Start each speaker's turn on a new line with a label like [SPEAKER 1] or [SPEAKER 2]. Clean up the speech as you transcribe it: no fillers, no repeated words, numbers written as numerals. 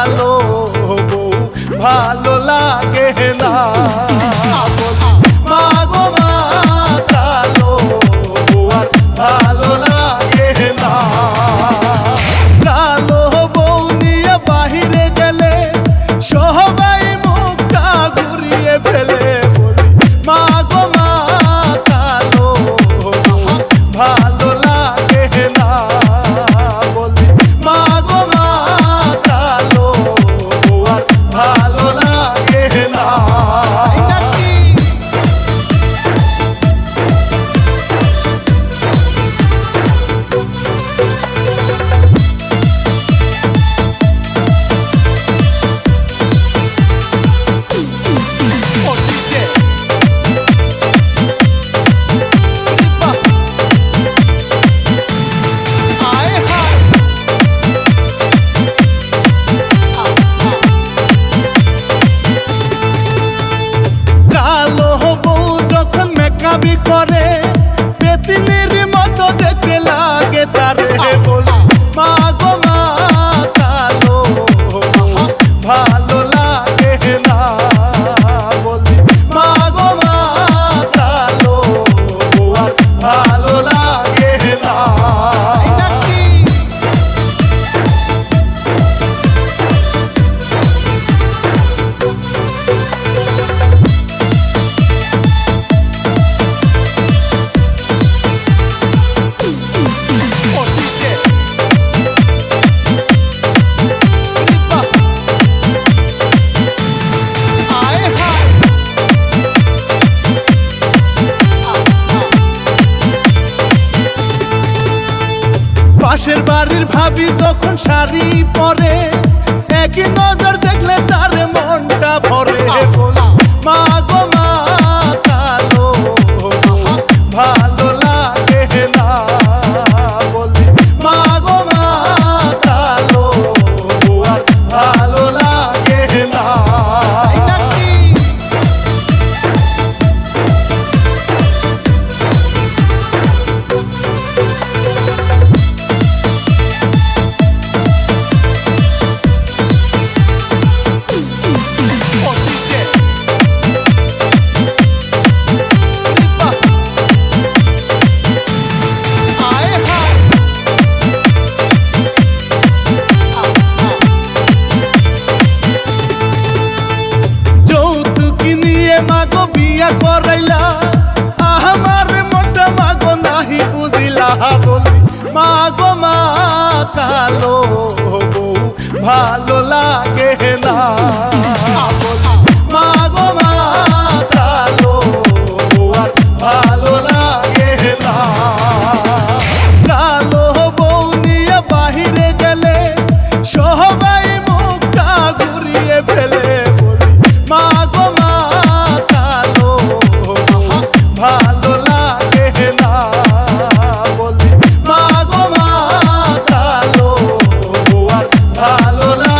[SPEAKER 1] কালো বউ ভালো লাগে না। মা গো মা কালো বউ আর ভালো লাগে না। কালো বউ নিয়ে বাহিরে গেলে সবাই মুখটা ঘুরিয়ে ফেলে। মা গো মা কালো ভালো লাগে না। বলি মা গো মা কালো আর ভালো লাগে না। করে পেতিনির মতো দেখতে লাগে তারে। বলি মা গো মা কালো ভালো লাগে না। বলি মা গো মা কালো আর ভালো লাগে না। পাশের বাড়ির ভাবি যখন শাড়ি পরে একই নজর দেখলে তার মনটা ভরে। মা গো মা কালো ভালো লাগে না। বলি মা গো মা কালো আর ভালো লাগে না। বিয়া করাইলা আমার মোটা মাগো নাহি বুঝিলা। বলি মা গো মা কালো বউ ভালো লাগে না। মা গো মা কালো আর ভালো লাগে না। কালো বউ নিয়ে বাহিরে গেলে সবাই মুখটা ঘুরিয়ে ফেলে। বলি মা গো মা ভালো লাগে না। বলি মা গো মা কালো আর ভালো লাগে।